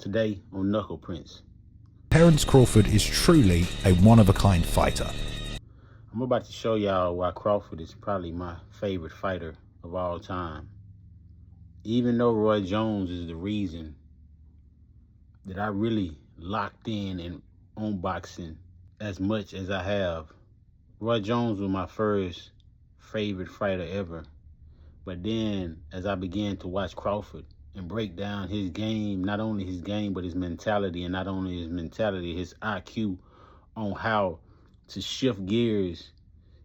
Today on Knuckle Prints. Terence Crawford is truly a one-of-a-kind fighter. I'm about to show y'all why Crawford is probably my favorite fighter of all time. Even though Roy Jones is the reason that I really locked in on boxing as much as I have. Roy Jones was my first favorite fighter ever. But then as I began to watch Crawford and break down his game, not only his game, but his mentality, and not only his mentality, his IQ on how to shift gears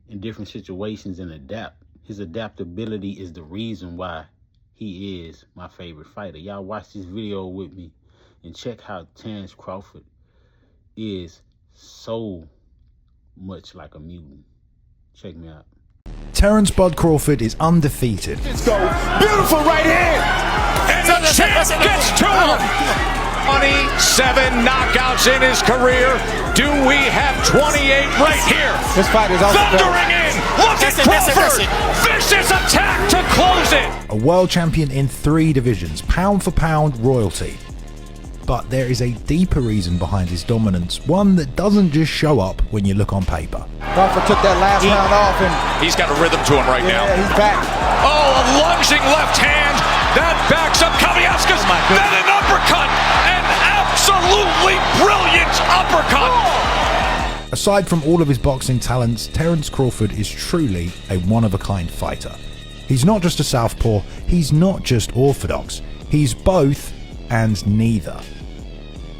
in different situations and adapt. His adaptability is the reason why he is my favorite fighter. Y'all watch this video with me and check how Terence Crawford is so much like a mutant. Check me out. Terence Bud Crawford is undefeated. Let's go. Beautiful right hand. And the champ gets to him. 27 knockouts in his career. Do we have 28 right here? This fight is also thundering in. Look at Crawford. Vicious attack to close it. A world champion in 3 divisions, pound for pound royalty. But there is a deeper reason behind his dominance, one that doesn't just show up when you look on paper. Crawford took that last round off and he's got a rhythm to him right now. He's back. Oh, a lunging left hand. That backs up Kamiaska's. Then an uppercut. An absolutely brilliant uppercut. Aside from all of his boxing talents, Terence Crawford is truly a one-of-a-kind fighter. He's not just a southpaw, he's not just orthodox, he's both and neither.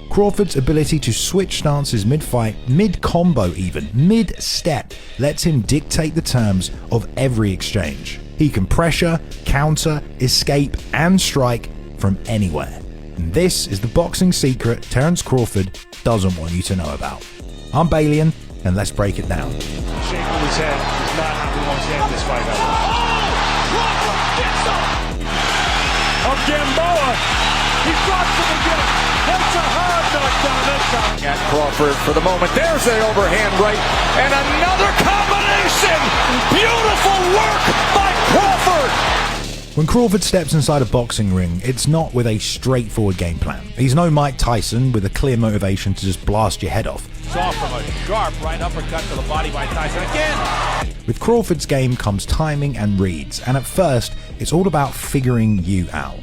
Crawford's ability to switch stances mid-fight, mid-combo even, mid-step, lets him dictate the terms of every exchange. He can pressure, counter, escape and strike from anywhere. And this is the boxing secret Terence Crawford doesn't want you to know about. I'm Balian, and let's break it down. Shaking his head is not how we want to end this fight. Oh, Gamboa! He drops him again. That's a hard knockdown that time. At Crawford for the moment. There's the overhand right. And another combination. Beautiful work by Crawford. When Crawford steps inside a boxing ring, it's not with a straightforward game plan. He's no Mike Tyson with a clear motivation to just blast your head off. Saw from a sharp right uppercut to the body by Tyson again. With Crawford's game comes timing and reads, and at first, it's all about figuring you out.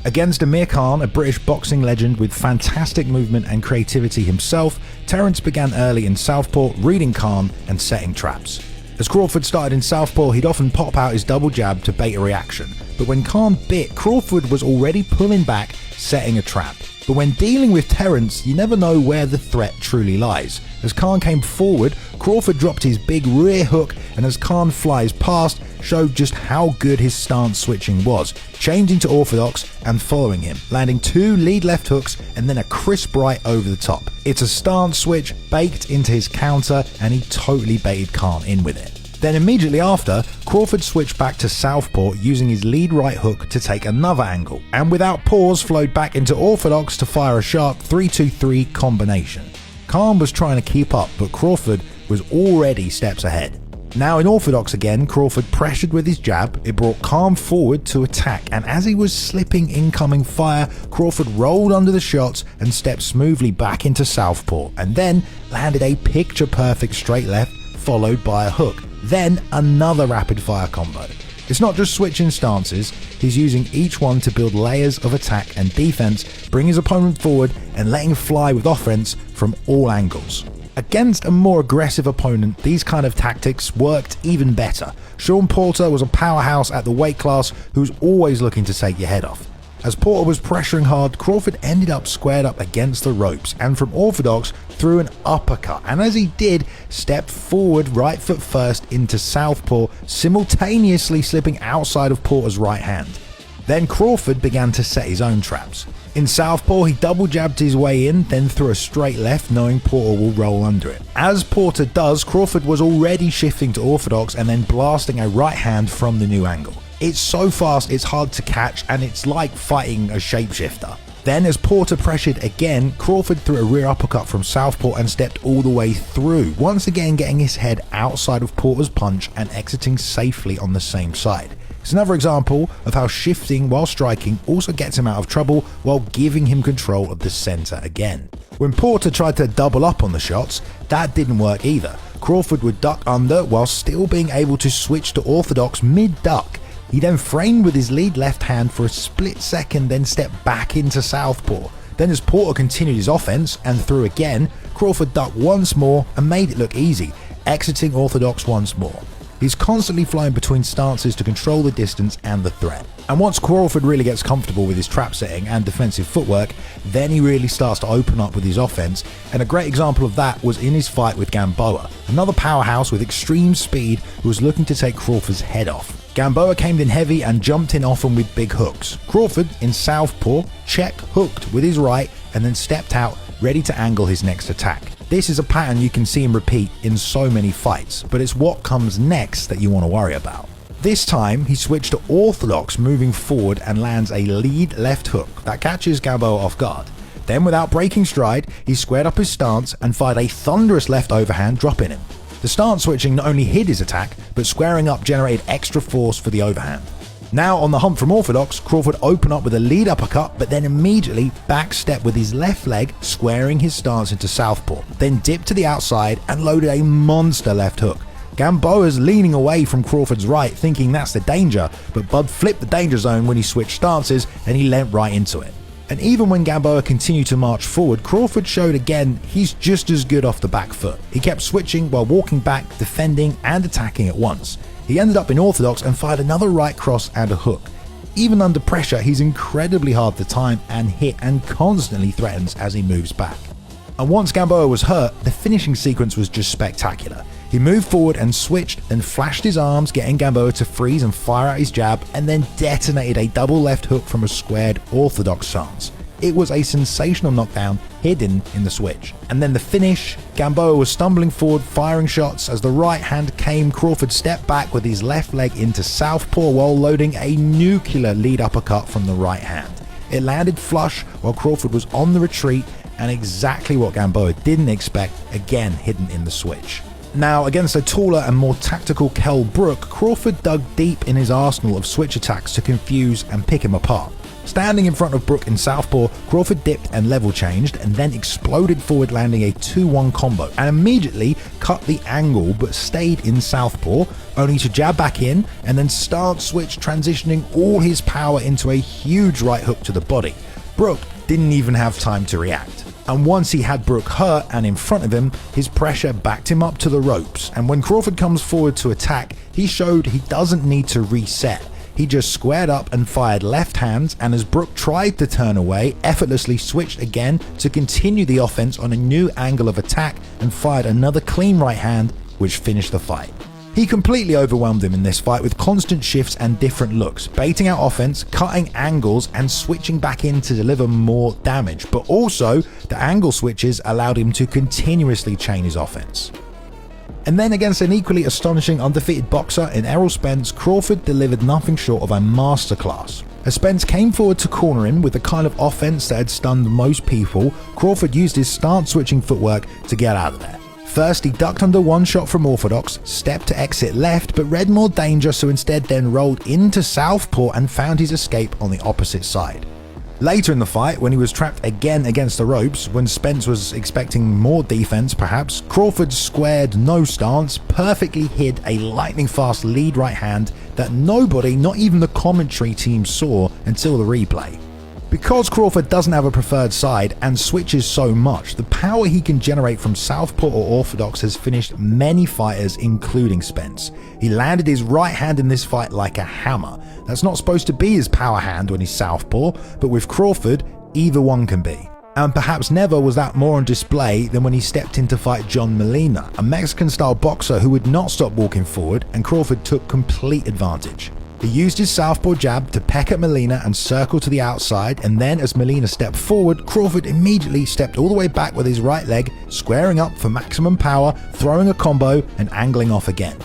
Against Amir Khan, a British boxing legend with fantastic movement and creativity himself, Terence began early in southpaw, reading Khan and setting traps. As Crawford started in southpaw, he'd often pop out his double jab to bait a reaction, but when Khan bit, Crawford was already pulling back, setting a trap. But when dealing with Terence, you never know where the threat truly lies. As Khan came forward, Crawford dropped his big rear hook, and as Khan flies past, showed just how good his stance switching was, changing to orthodox and following him, landing 2 lead left hooks and then a crisp right over the top. It's a stance switch baked into his counter, and he totally baited Khan in with it. Then immediately after, Crawford switched back to southpaw using his lead right hook to take another angle, and without pause flowed back into orthodox to fire a sharp 3-2-3 combination. Khan was trying to keep up, but Crawford was already steps ahead. Now in orthodox again, Crawford pressured with his jab, it brought Khan forward to attack, and as he was slipping incoming fire, Crawford rolled under the shots and stepped smoothly back into southpaw, and then landed a picture-perfect straight left followed by a hook, then another rapid-fire combo. It's not just switching stances, he's using each one to build layers of attack and defense, bring his opponent forward and letting fly with offense from all angles. Against a more aggressive opponent, these kind of tactics worked even better. Sean Porter was a powerhouse at the weight class who's always looking to take your head off. As Porter was pressuring hard, Crawford ended up squared up against the ropes and from orthodox threw an uppercut, and as he did, stepped forward right foot first into southpaw, simultaneously slipping outside of Porter's right hand. Then Crawford began to set his own traps. In southpaw, he double jabbed his way in, then threw a straight left knowing Porter will roll under it. As Porter does, Crawford was already shifting to orthodox and then blasting a right hand from the new angle. It's so fast it's hard to catch, and it's like fighting a shapeshifter. Then as Porter pressured again, Crawford threw a rear uppercut from southpaw and stepped all the way through, once again getting his head outside of Porter's punch and exiting safely on the same side. It's another example of how shifting while striking also gets him out of trouble while giving him control of the center again. When Porter tried to double up on the shots, that didn't work either. Crawford would duck under while still being able to switch to orthodox mid-duck. He then framed with his lead left hand for a split second, then stepped back into southpaw. Then as Porter continued his offense and threw again, Crawford ducked once more and made it look easy, exiting orthodox once more. He's constantly flying between stances to control the distance and the threat. And once Crawford really gets comfortable with his trap setting and defensive footwork, then he really starts to open up with his offense, and a great example of that was in his fight with Gamboa, another powerhouse with extreme speed who was looking to take Crawford's head off. Gamboa came in heavy and jumped in often with big hooks. Crawford, in southpaw, check hooked with his right and then stepped out, ready to angle his next attack. This is a pattern you can see him repeat in so many fights, but it's what comes next that you want to worry about. This time, he switched to orthodox, moving forward and lands a lead left hook that catches Gamboa off guard. Then, without breaking stride, he squared up his stance and fired a thunderous left overhand, dropping him. The stance switching not only hid his attack, but squaring up generated extra force for the overhand. Now on the hump from orthodox, Crawford opened up with a lead uppercut, but then immediately backstep with his left leg, squaring his stance into southpaw, then dipped to the outside and loaded a monster left hook. Gamboa's leaning away from Crawford's right, thinking that's the danger, but Bud flipped the danger zone when he switched stances and he leant right into it. And even when Gamboa continued to march forward, Crawford showed again he's just as good off the back foot. He kept switching while walking back, defending and attacking at once. He ended up in orthodox and fired another right cross and a hook. Even under pressure, he's incredibly hard to time and hit and constantly threatens as he moves back. And once Gamboa was hurt, the finishing sequence was just spectacular. He moved forward and switched, then flashed his arms, getting Gamboa to freeze and fire out his jab, and then detonated a double left hook from a squared orthodox stance. It was a sensational knockdown hidden in the switch. And then the finish, Gamboa was stumbling forward, firing shots. As the right hand came, Crawford stepped back with his left leg into southpaw while loading a nuclear lead uppercut from the right hand. It landed flush while Crawford was on the retreat, and exactly what Gamboa didn't expect, again hidden in the switch. Now, against a taller and more tactical Kell Brook, Crawford dug deep in his arsenal of switch attacks to confuse and pick him apart. Standing in front of Brook in southpaw, Crawford dipped and level changed and then exploded forward, landing a 2-1 combo and immediately cut the angle but stayed in southpaw, only to jab back in and then stance switch, transitioning all his power into a huge right hook to the body. Brook didn't even have time to react. And once he had Brook hurt and in front of him, his pressure backed him up to the ropes, and when Crawford comes forward to attack, he showed he doesn't need to reset. He just squared up and fired left hands, and as Brook tried to turn away, effortlessly switched again to continue the offense on a new angle of attack and fired another clean right hand, which finished the fight. He completely overwhelmed him in this fight with constant shifts and different looks, baiting out offense, cutting angles and switching back in to deliver more damage, but also the angle switches allowed him to continuously chain his offense. And then against an equally astonishing undefeated boxer in Errol Spence, Crawford delivered nothing short of a masterclass. As Spence came forward to corner him with the kind of offense that had stunned most people, Crawford used his stance switching footwork to get out of there. First, he ducked under one shot from orthodox, stepped to exit left, but read more danger, so instead then rolled into southpaw and found his escape on the opposite side. Later in the fight, when he was trapped again against the ropes, when Spence was expecting more defense perhaps, Crawford squared no stance, perfectly hid a lightning fast lead right hand that nobody, not even the commentary team, saw until the replay. Because Crawford doesn't have a preferred side and switches so much, the power he can generate from southpaw or orthodox has finished many fighters, including Spence. He landed his right hand in this fight like a hammer. That's not supposed to be his power hand when he's southpaw, but with Crawford, either one can be. And perhaps never was that more on display than when he stepped in to fight John Molina, a Mexican-style boxer who would not stop walking forward, and Crawford took complete advantage. He used his southpaw jab to peck at Molina and circle to the outside, and then as Molina stepped forward, Crawford immediately stepped all the way back with his right leg, squaring up for maximum power, throwing a combo and angling off again.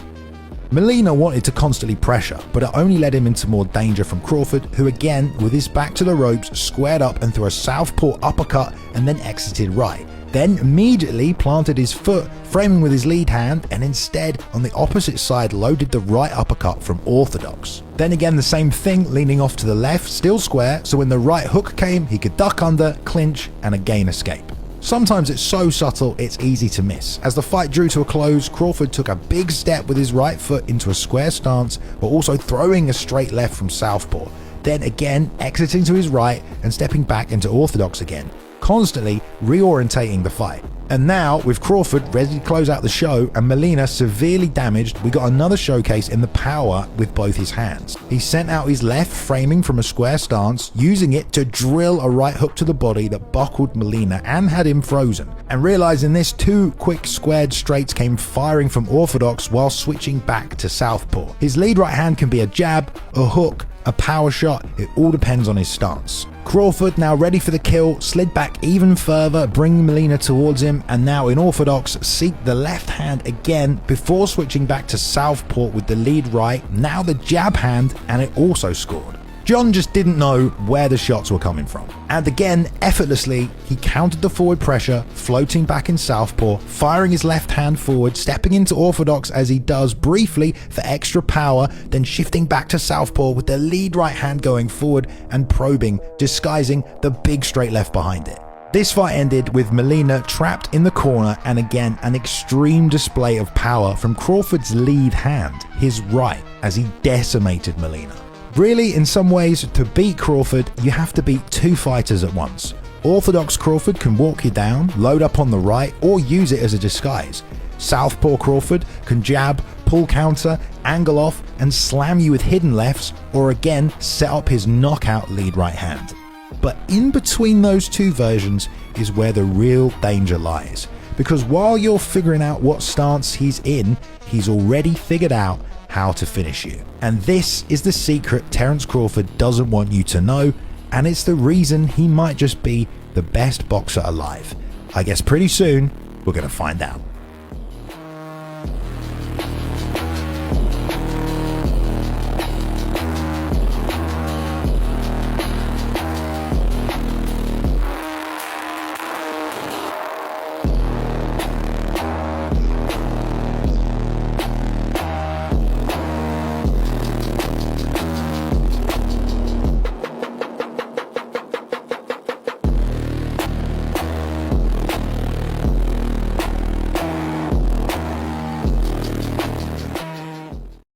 Molina wanted to constantly pressure, but it only led him into more danger from Crawford, who again, with his back to the ropes, squared up and threw a southpaw uppercut and then exited right. then immediately planted his foot, framing with his lead hand, and instead on the opposite side loaded the right uppercut from orthodox. Then again the same thing, leaning off to the left, still square, so when the right hook came he could duck under, clinch, and again escape. Sometimes it's so subtle it's easy to miss. As the fight drew to a close, Crawford took a big step with his right foot into a square stance, but also throwing a straight left from southpaw, then again exiting to his right and stepping back into orthodox again, constantly reorientating the fight. And now, with Crawford ready to close out the show and Molina severely damaged, we got another showcase in the power with both his hands. He sent out his left, framing from a square stance, using it to drill a right hook to the body that buckled Molina and had him frozen. And realizing this, 2 quick squared straights came firing from orthodox while switching back to southpaw. His lead right hand can be a jab, a hook, a power shot, it all depends on his stance. Crawford, now ready for the kill, slid back even further, bringing Molina towards him, and now in orthodox seeked the left hand again before switching back to southpaw with the lead right, now the jab hand, and it also scored. John just didn't know where the shots were coming from. And again, effortlessly, he countered the forward pressure, floating back in southpaw, firing his left hand forward, stepping into orthodox as he does briefly for extra power, then shifting back to southpaw with the lead right hand going forward and probing, disguising the big straight left behind it. This fight ended with Molina trapped in the corner, and again an extreme display of power from Crawford's lead hand, his right, as he decimated Molina. Really, in some ways, to beat Crawford, you have to beat 2 fighters at once. Orthodox Crawford can walk you down, load up on the right, or use it as a disguise. Southpaw Crawford can jab, pull counter, angle off, and slam you with hidden lefts, or again, set up his knockout lead right hand. But in between those 2 versions is where the real danger lies. Because while you're figuring out what stance he's in, he's already figured out how to finish you. And this is the secret Terence Crawford doesn't want you to know, and it's the reason he might just be the best boxer alive. I guess pretty soon we're going to find out.